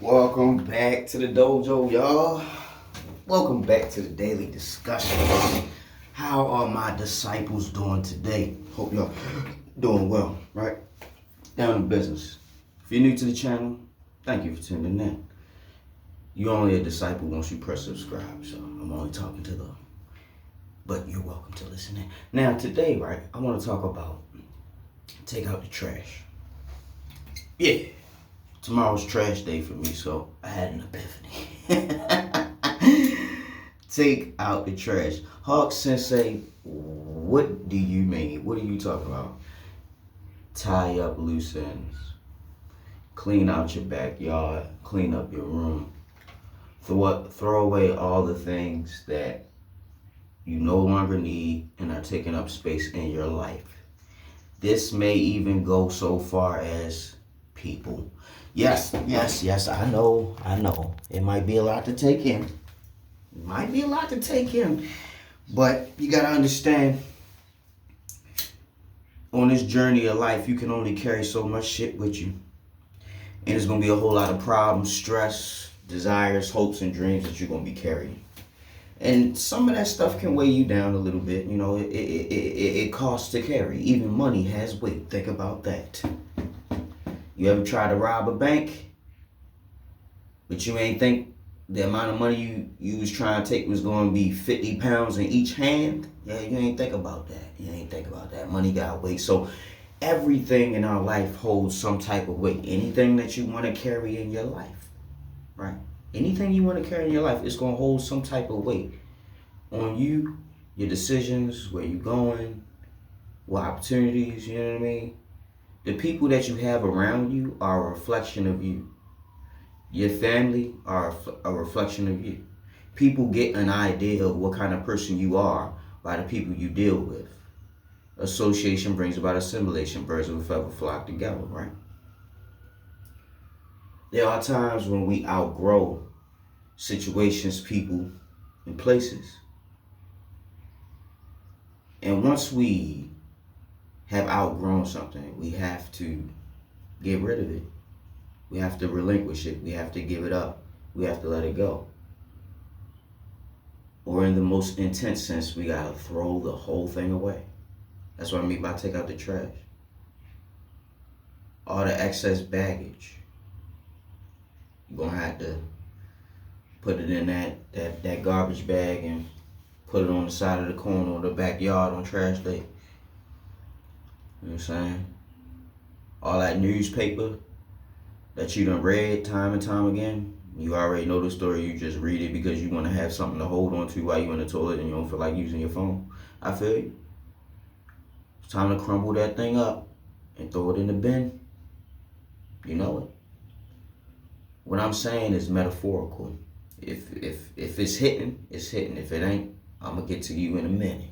Welcome back to the dojo, y'all. Welcome back to the daily discussion. How are my disciples doing today? Hope y'all doing well, right? Down to business. If you're new to the channel, thank you for tuning in. You're only a disciple once you press subscribe, so I'm only talking to them. But you're welcome to listen in. Now, today, right, I want to talk about take out the trash. Yeah. Tomorrow's trash day for me, so I had an epiphany. Take out the trash. Hawk Sensei, what do you mean? What are you talking about? Tie up loose ends. Clean out your backyard. Clean up your room. Throw away all the things that you no longer need and are taking up space in your life. This may even go so far as people. Yes, I know. It might be a lot to take in. But you gotta understand, on this journey of life, you can only carry so much shit with you. And there's gonna be a whole lot of problems, stress, desires, hopes, and dreams that you're gonna be carrying. And some of that stuff can weigh you down a little bit. You know, it costs to carry. Even money has weight. Think about that. You ever try to rob a bank, but you ain't think the amount of money you was trying to take was going to be 50 pounds in each hand? Yeah, you ain't think about that. Money got weight. So everything in our life holds some type of weight. Anything that you want to carry in your life, right? Anything you want to carry in your life, it's going to hold some type of weight on you, your decisions, where you're going, what opportunities, you know what I mean? The people that you have around you are a reflection of you. Your family are a reflection of you. People get an idea of what kind of person you are by the people you deal with. Association brings about assimilation. Birds of a feather flock together, right? There are times when we outgrow situations, people, and places. And once we have outgrown something, we have to get rid of it. We have to relinquish it. We have to give it up. We have to let it go. Or in the most intense sense, we gotta throw the whole thing away. That's what I mean by take out the trash. All the excess baggage, you're gonna have to put it in that garbage bag and put it on the side of the corner or the backyard on trash day. You know what I'm saying? All that newspaper that you done read time and time again, you already know the story, you just read it because you want to have something to hold on to while you're in the toilet and you don't feel like using your phone. I feel you. It's time to crumble that thing up and throw it in the bin. You know it. What I'm saying is metaphorical. If it's hitting, it's hitting. If it ain't, I'm going to get to you in a minute.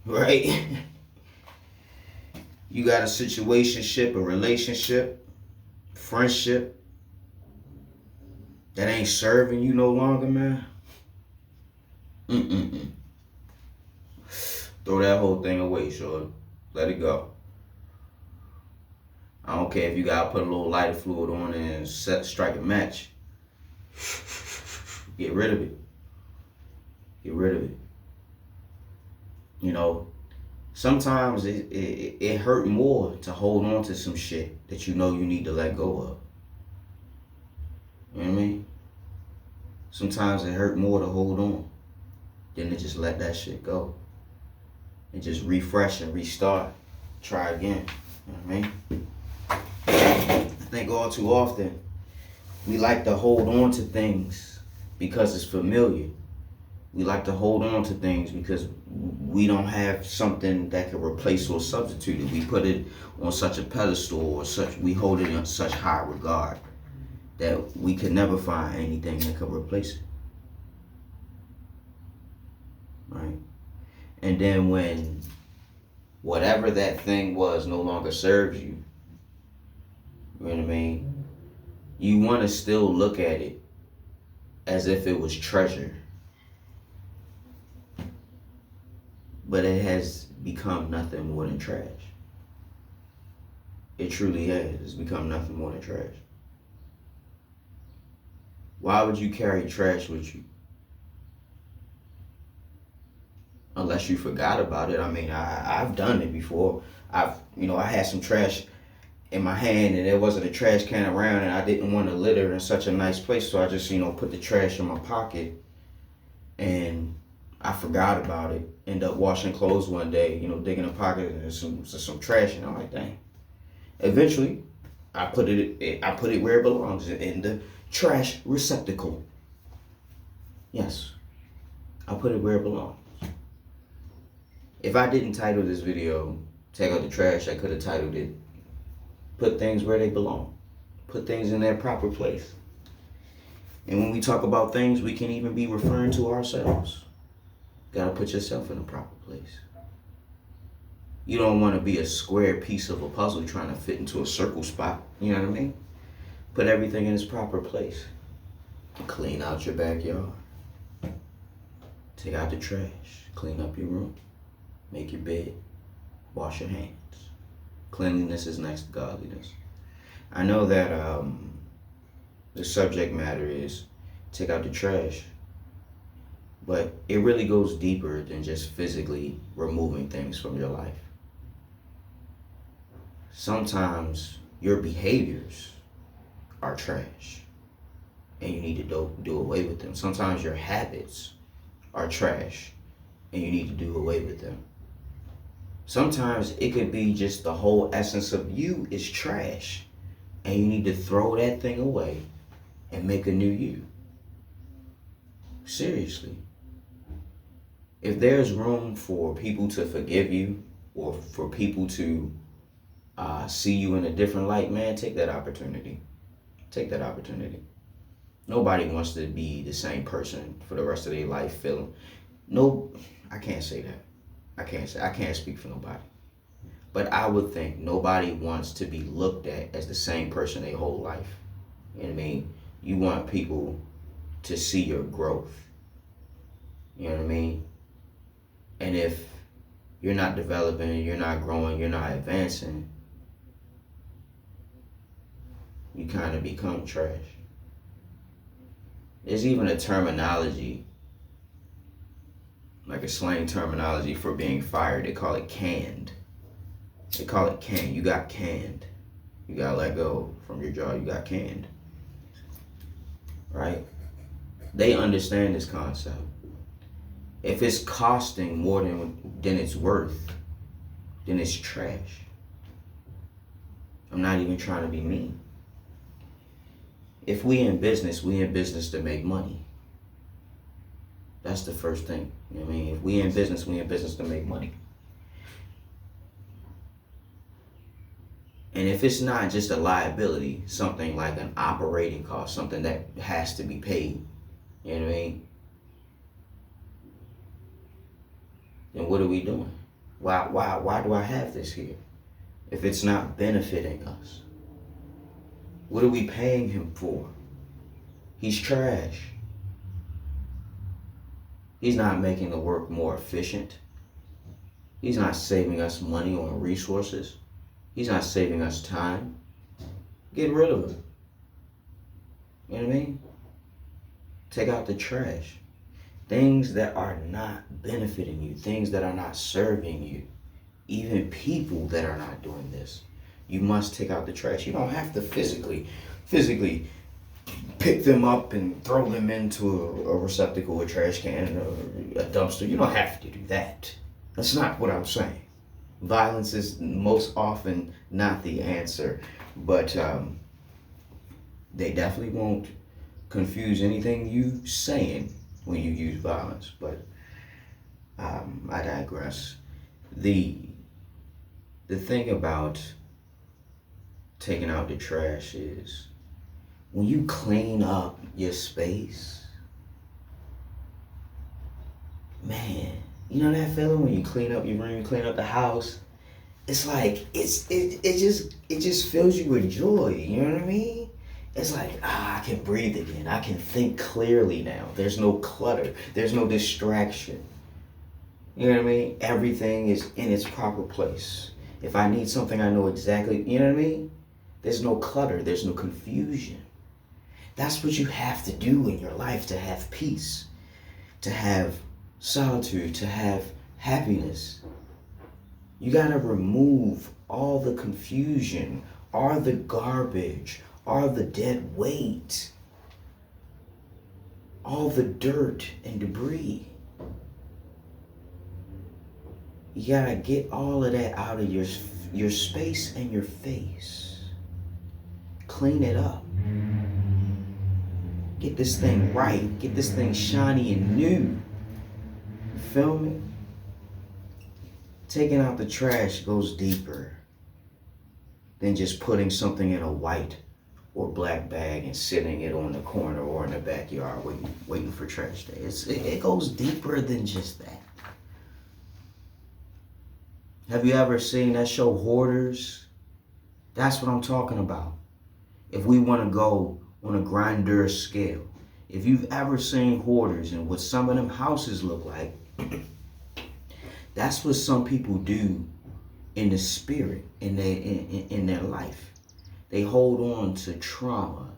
Right? You got a situationship, a relationship, friendship that ain't serving you no longer, man. Throw that whole thing away, shorty. Let it go. I don't care if you gotta put a little lighter fluid on and strike a match. Get rid of it. You know, sometimes it hurt more to hold on to some shit that you know you need to let go of. You know what I mean? Sometimes it hurt more to hold on than to just let that shit go. And just refresh and restart. Try again. You know what I mean? I think all too often we like to hold on to things because it's familiar. We like to hold on to things because we don't have something that can replace or substitute it. We put it on such a pedestal or we hold it in such high regard that we could never find anything that could replace it. Right? And then when whatever that thing was no longer serves you, you know what I mean? You want to still look at it as if it was treasure. But it has become nothing more than trash. It truly has. It's become nothing more than trash. Why would you carry trash with you? Unless you forgot about it. I mean, I've done it before. I had some trash in my hand and there wasn't a trash can around and I didn't want to litter in such a nice place. So I just, put the trash in my pocket and I forgot about it. End up washing clothes one day, digging a pocket and there's some trash and I'm like, dang. Eventually, I put it where it belongs, in the trash receptacle. Yes, I put it where it belongs. If I didn't title this video, Take Out the Trash, I could have titled it, Put Things Where They Belong. Put things in their proper place. And when we talk about things, we can even be referring to ourselves. Gotta put yourself in a proper place. You don't want to be a square piece of a puzzle trying to fit into a circle spot. You know what I mean? Put everything in its proper place. Clean out your backyard. Take out the trash. Clean up your room. Make your bed. Wash your hands. Cleanliness is next to godliness. I know that the subject matter is take out the trash, but it really goes deeper than just physically removing things from your life. Sometimes your behaviors are trash and you need to do away with them. Sometimes your habits are trash and you need to do away with them. Sometimes it could be just the whole essence of you is trash and you need to throw that thing away and make a new you. Seriously. If there's room for people to forgive you or for people to see you in a different light, man, take that opportunity. Take that opportunity. Nobody wants to be the same person for the rest of their life feeling. No, I can't say that. I can't speak for nobody. But I would think nobody wants to be looked at as the same person their whole life. You know what I mean? You want people to see your growth. You know what I mean? And if you're not developing, you're not growing, you're not advancing, you kind of become trash. There's even a terminology, like a slang terminology for being fired. They call it canned. They call it canned. You got canned. You got let go from your job. You got canned. Right? They understand this concept. If it's costing more than it's worth, then it's trash. I'm not even trying to be mean. If we in business to make money. That's the first thing. You know what I mean? If we in business to make money. And if it's not just a liability, something like an operating cost, something that has to be paid, you know what I mean? Then what are we doing? Why do I have this here? If it's not benefiting us. What are we paying him for? He's trash. He's not making the work more efficient. He's not saving us money on resources. He's not saving us time. Get rid of him. You know what I mean? Take out the trash. Things that are not benefiting you. Things that are not serving you. Even people that are not doing this. You must take out the trash. You don't have to physically pick them up and throw them into a receptacle, a trash can, or a dumpster. You don't have to do that. That's not what I'm saying. Violence is most often not the answer, but they definitely won't confuse anything you saying when you use violence. But I digress. The thing about taking out the trash is when you clean up your space, man, you know that feeling when you clean up your room, you clean up the house. It's like it just fills you with joy. You know what I mean? It's like I can breathe again. I can think clearly now. There's no clutter. There's no distraction. You know what I mean? Everything is in its proper place. If I need something, I know exactly. You know what I mean? There's no clutter. There's no confusion. That's what you have to do in your life to have peace, to have solitude, to have happiness. You gotta remove all the confusion, all the garbage, all the dead weight, all the dirt and debris. You gotta get all of that out of your space and your face. Clean it up. Get this thing right. Get this thing shiny and new. You feel me? Taking out the trash goes deeper than just putting something in a white or black bag and sitting it on the corner or in the backyard waiting for trash day. It goes deeper than just that. Have you ever seen that show Hoarders? That's what I'm talking about. If we want to go on a grander scale, if you've ever seen Hoarders and what some of them houses look like, that's what some people do in the spirit, in their life. They hold on to trauma,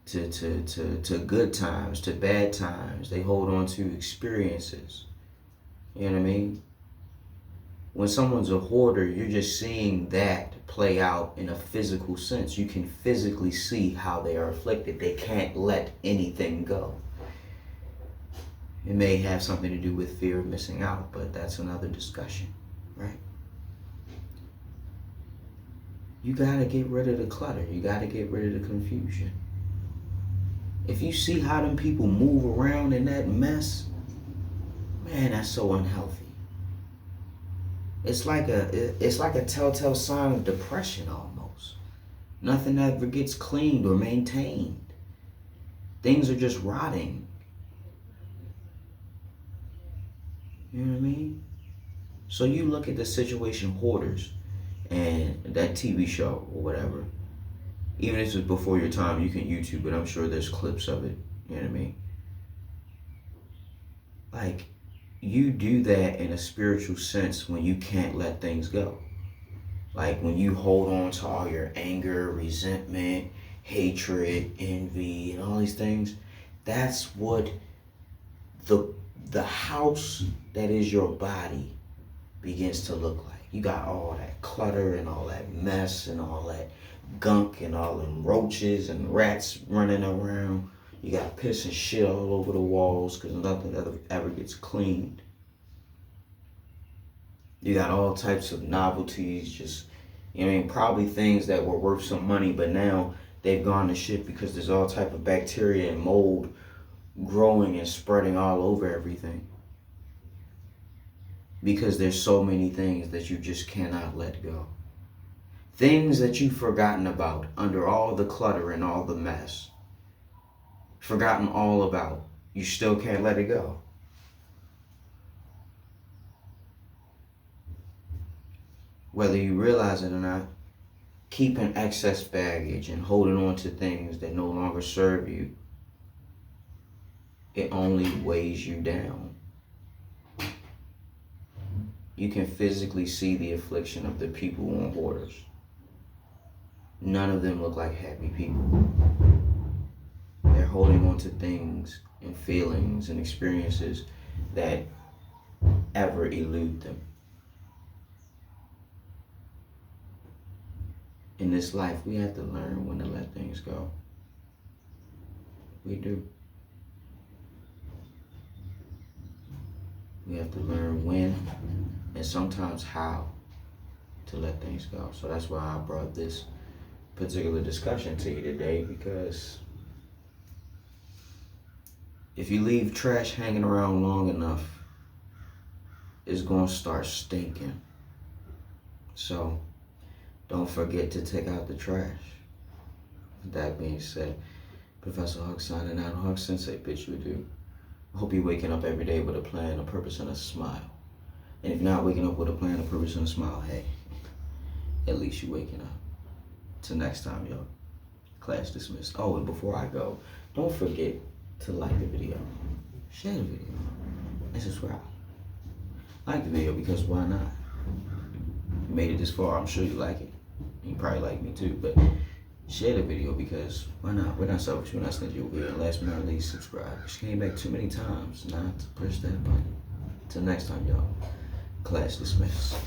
to good times, to bad times. They hold on to experiences. You know what I mean? When someone's a hoarder, you're just seeing that play out in a physical sense. You can physically see how they are afflicted. They can't let anything go. It may have something to do with fear of missing out, but that's another discussion, right? You gotta get rid of the clutter. You gotta get rid of the confusion. If you see how them people move around in that mess, man, that's so unhealthy. It's like a telltale sign of depression almost. Nothing ever gets cleaned or maintained. Things are just rotting. You know what I mean? So you look at the situation Hoarders and that TV show or whatever. Even if it's before your time, you can YouTube it. I'm sure there's clips of it. You know what I mean? Like, you do that in a spiritual sense when you can't let things go. Like when you hold on to all your anger, resentment, hatred, envy, and all these things. That's what the house that is your body begins to look like. You got all that clutter and all that mess and all that gunk and all them roaches and rats running around. You got piss and shit all over the walls because nothing ever gets cleaned. You got all types of novelties, just, you know what I mean, probably things that were worth some money, but now they've gone to shit because there's all type of bacteria and mold growing and spreading all over everything. Because there's so many things that you just cannot let go. Things that you've forgotten about under all the clutter and all the mess. Forgotten all about. You still can't let it go. Whether you realize it or not, keeping excess baggage and holding on to things that no longer serve you, it only weighs you down. You can physically see the affliction of the people on Hoarders. None of them look like happy people. They're holding on to things and feelings and experiences that ever elude them. In this life, we have to learn when to let things go. We do. We have to learn when and sometimes how to let things go. So that's why I brought this particular discussion to you today, because if you leave trash hanging around long enough, it's going to start stinking. So don't forget to take out the trash. With that being said, Prof.Hawk signing out. Hawk Sensei, bitch you do. I hope you're waking up every day with a plan, a purpose, and a smile. And if you're not waking up with a plan, a purpose, and a smile, hey, at least you're waking up. Till next time, y'all. Class dismissed. Oh, and before I go, don't forget to like the video, share the video, and subscribe. Like the video because why not? You made it this far, I'm sure you like it. You probably like me too, but share the video, because why not? We're not selfish, we're not stingy over here. And last but not least, subscribe. She came back too many times not to push that button. Till next time, y'all. Class dismissed.